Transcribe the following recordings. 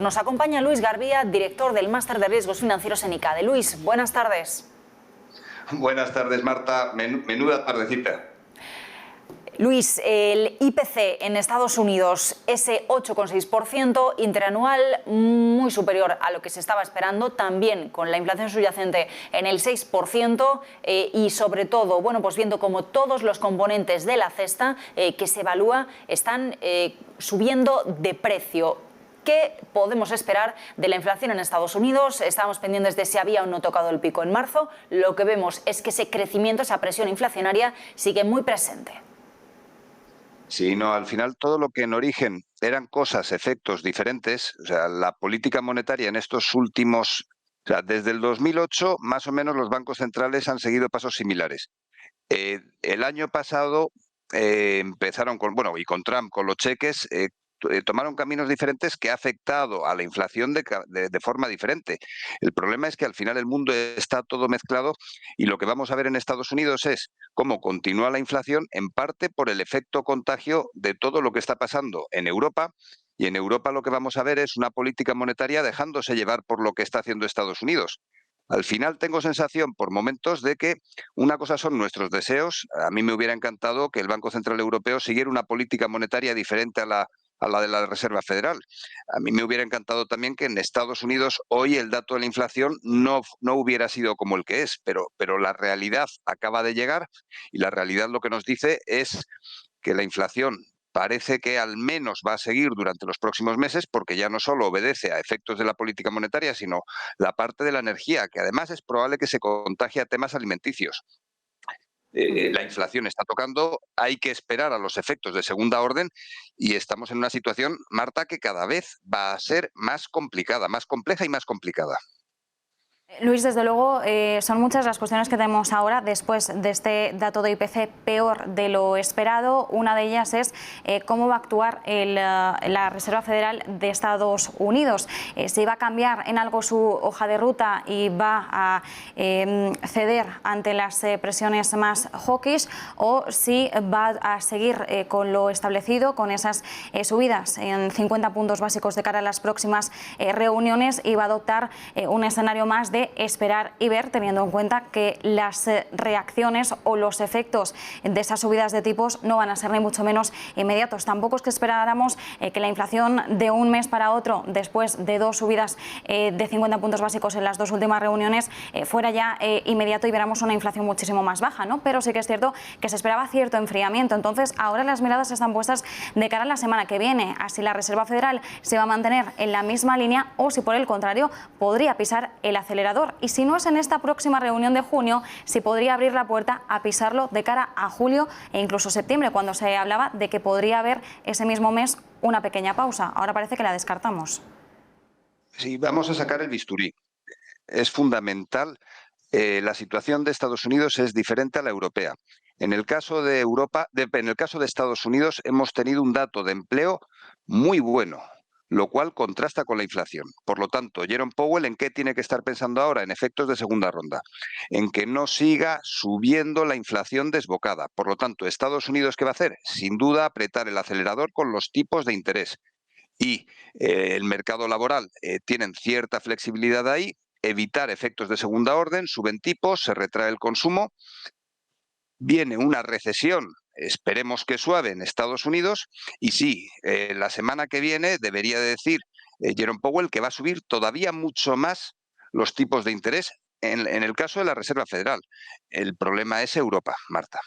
Nos acompaña Luis Garbía, director del Máster de Riesgos Financieros en ICADE. Luis, buenas tardes. Buenas tardes, Marta. Menuda tardecita. Luis, el IPC en Estados Unidos, ese 8,6% interanual, muy superior a lo que se estaba esperando, también con la inflación subyacente en el 6% y sobre todo, bueno, pues viendo como todos los componentes de la cesta que se evalúa están subiendo de precio. ¿Qué podemos esperar de la inflación en Estados Unidos? Estábamos pendientes de si había o no tocado el pico en marzo. Lo que vemos es que ese crecimiento, esa presión inflacionaria sigue muy presente. Sí, no, al final todo lo que en origen eran cosas, efectos diferentes, o sea, la política monetaria en estos últimos, o sea, desde el 2008 más o menos los bancos centrales han seguido pasos similares. El año pasado empezaron con, bueno, y con Trump, con los cheques, tomaron caminos diferentes que ha afectado a la inflación de forma diferente. El problema es que al final el mundo está todo mezclado y lo que vamos a ver en Estados Unidos es cómo continúa la inflación, en parte por el efecto contagio de todo lo que está pasando en Europa. Y en Europa lo que vamos a ver es una política monetaria dejándose llevar por lo que está haciendo Estados Unidos. Al final tengo sensación por momentos de que una cosa son nuestros deseos. A mí me hubiera encantado que el Banco Central Europeo siguiera una política monetaria diferente a la de la Reserva Federal. A mí me hubiera encantado también que en Estados Unidos hoy el dato de la inflación no hubiera sido como el que es, pero la realidad acaba de llegar y la realidad lo que nos dice es que la inflación parece que al menos va a seguir durante los próximos meses porque ya no solo obedece a efectos de la política monetaria, sino la parte de la energía, que además es probable que se contagie a temas alimenticios. La inflación está tocando, hay que esperar a los efectos de segunda orden y estamos en una situación, Marta, que cada vez va a ser más complicada, más compleja y más complicada. Luis, desde luego son muchas las cuestiones que tenemos ahora después de este dato de IPC peor de lo esperado. Una de ellas es cómo va a actuar la Reserva Federal de Estados Unidos. Si va a cambiar en algo su hoja de ruta y va a ceder ante las presiones más hawkish o si va a seguir con lo establecido, con esas subidas en 50 puntos básicos de cara a las próximas reuniones y va a adoptar un escenario más de esperar y ver, teniendo en cuenta que las reacciones o los efectos de esas subidas de tipos no van a ser ni mucho menos inmediatos. Tampoco es que esperáramos que la inflación de un mes para otro, después de dos subidas de 50 puntos básicos en las dos últimas reuniones, fuera ya inmediato y viéramos una inflación muchísimo más baja, ¿no? Pero sí que es cierto que se esperaba cierto enfriamiento. Entonces, ahora las miradas están puestas de cara a la semana que viene, a si la Reserva Federal se va a mantener en la misma línea o si por el contrario podría pisar el acelerador. Y si no es en esta próxima reunión de junio, si podría abrir la puerta a pisarlo de cara a julio e incluso septiembre, cuando se hablaba de que podría haber ese mismo mes una pequeña pausa. Ahora parece que la descartamos. Sí, vamos a sacar el bisturí. Es fundamental. La situación de Estados Unidos es diferente a la europea. En el caso de Europa, en el caso de Estados Unidos, hemos tenido un dato de empleo muy bueno, lo cual contrasta con la inflación. Por lo tanto, Jerome Powell, ¿en qué tiene que estar pensando ahora? En efectos de segunda ronda. En que no siga subiendo la inflación desbocada. Por lo tanto, ¿Estados Unidos qué va a hacer? Sin duda, apretar el acelerador con los tipos de interés. Y el mercado laboral tienen cierta flexibilidad ahí, evitar efectos de segunda orden, suben tipos, se retrae el consumo, viene una recesión, esperemos que suave en Estados Unidos, y sí, la semana que viene debería decir Jerome Powell que va a subir todavía mucho más los tipos de interés en el caso de la Reserva Federal. El problema es Europa, Marta.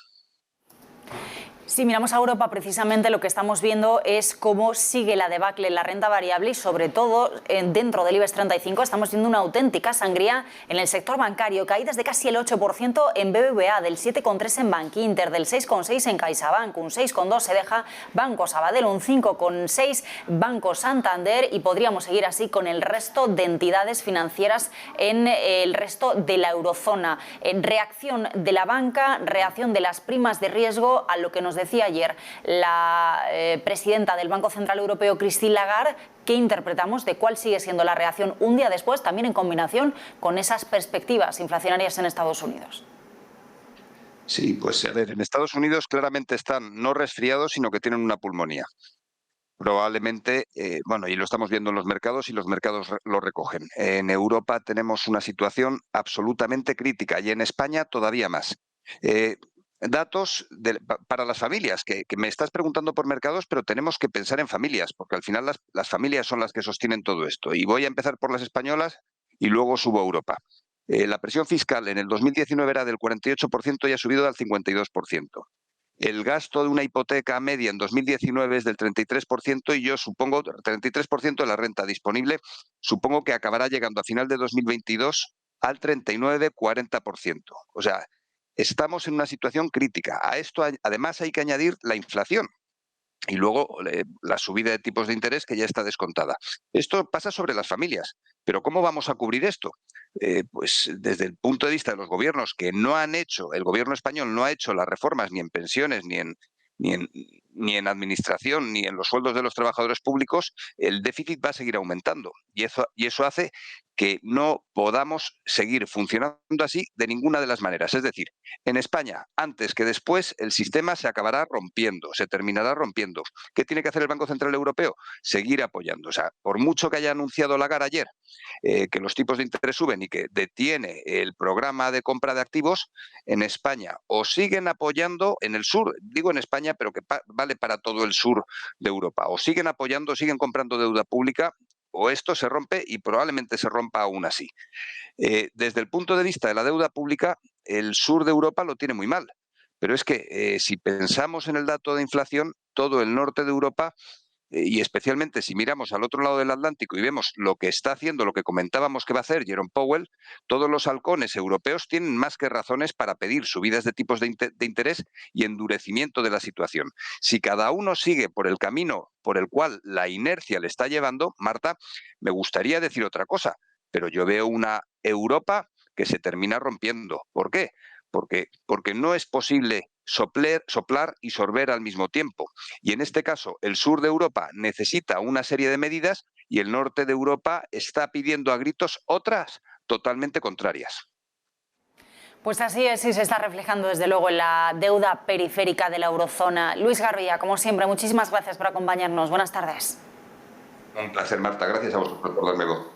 Si miramos a Europa, precisamente lo que estamos viendo es cómo sigue la debacle en la renta variable y, sobre todo, dentro del IBEX 35 estamos viendo una auténtica sangría en el sector bancario. Caídas de casi el 8% en BBVA, del 7,3% en Bankinter, del 6,6% en CaixaBank, un 6,2% se deja Banco Sabadell, un 5,6% Banco Santander y podríamos seguir así con el resto de entidades financieras en el resto de la eurozona. Reacción de la banca, reacción de las primas de riesgo a lo que nos decía ayer la presidenta del Banco Central Europeo, Christine Lagarde. ¿Qué interpretamos de cuál sigue siendo la reacción un día después, también en combinación con esas perspectivas inflacionarias en Estados Unidos? Sí, pues a ver, en Estados Unidos claramente están no resfriados, sino que tienen una pulmonía. probablemente, bueno, y lo estamos viendo en los mercados y los mercados lo recogen. En Europa tenemos una situación absolutamente crítica y en España todavía más. Datos para las familias, que me estás preguntando por mercados, pero tenemos que pensar en familias, porque al final las familias son las que sostienen todo esto. Y voy a empezar por las españolas y luego subo a Europa. La presión fiscal en el 2019 era del 48% y ha subido al 52%. El gasto de una hipoteca media en 2019 es del 33% y yo supongo, 33% de la renta disponible, supongo que acabará llegando a final de 2022 al 39-40%. O sea, estamos en una situación crítica. A esto además hay que añadir la inflación. Y luego la subida de tipos de interés que ya está descontada. Esto pasa sobre las familias. Pero ¿cómo vamos a cubrir esto? Pues desde el punto de vista de los gobiernos que no han hecho, el gobierno español no ha hecho las reformas ni en pensiones, ni en administración, ni en los sueldos de los trabajadores públicos, el déficit va a seguir aumentando. Y eso hace que no podamos seguir funcionando así de ninguna de las maneras. Es decir, en España, antes que después, el sistema se acabará rompiendo, se terminará rompiendo. ¿Qué tiene que hacer el Banco Central Europeo? Seguir apoyando. O sea, por mucho que haya anunciado Lagarde ayer que los tipos de interés suben y que detiene el programa de compra de activos, en España o siguen apoyando en el sur, digo en España, pero que vale para todo el sur de Europa, o siguen apoyando, siguen comprando deuda pública, o esto se rompe y probablemente se rompa aún así. Desde el punto de vista de la deuda pública, el sur de Europa lo tiene muy mal. Pero es que si pensamos en el dato de inflación, todo el norte de Europa, y especialmente si miramos al otro lado del Atlántico y vemos lo que está haciendo, lo que comentábamos que va a hacer Jerome Powell, todos los halcones europeos tienen más que razones para pedir subidas de tipos de interés y endurecimiento de la situación. Si cada uno sigue por el camino por el cual la inercia le está llevando, Marta, me gustaría decir otra cosa, pero yo veo una Europa que se termina rompiendo. ¿Por qué? Porque no es posible soplar y sorber al mismo tiempo. Y en este caso, el sur de Europa necesita una serie de medidas y el norte de Europa está pidiendo a gritos otras totalmente contrarias. Pues así es, y se está reflejando desde luego en la deuda periférica de la eurozona. Luis Garbia, como siempre, muchísimas gracias por acompañarnos. Buenas tardes. Un placer, Marta. Gracias a vosotros por darme voz.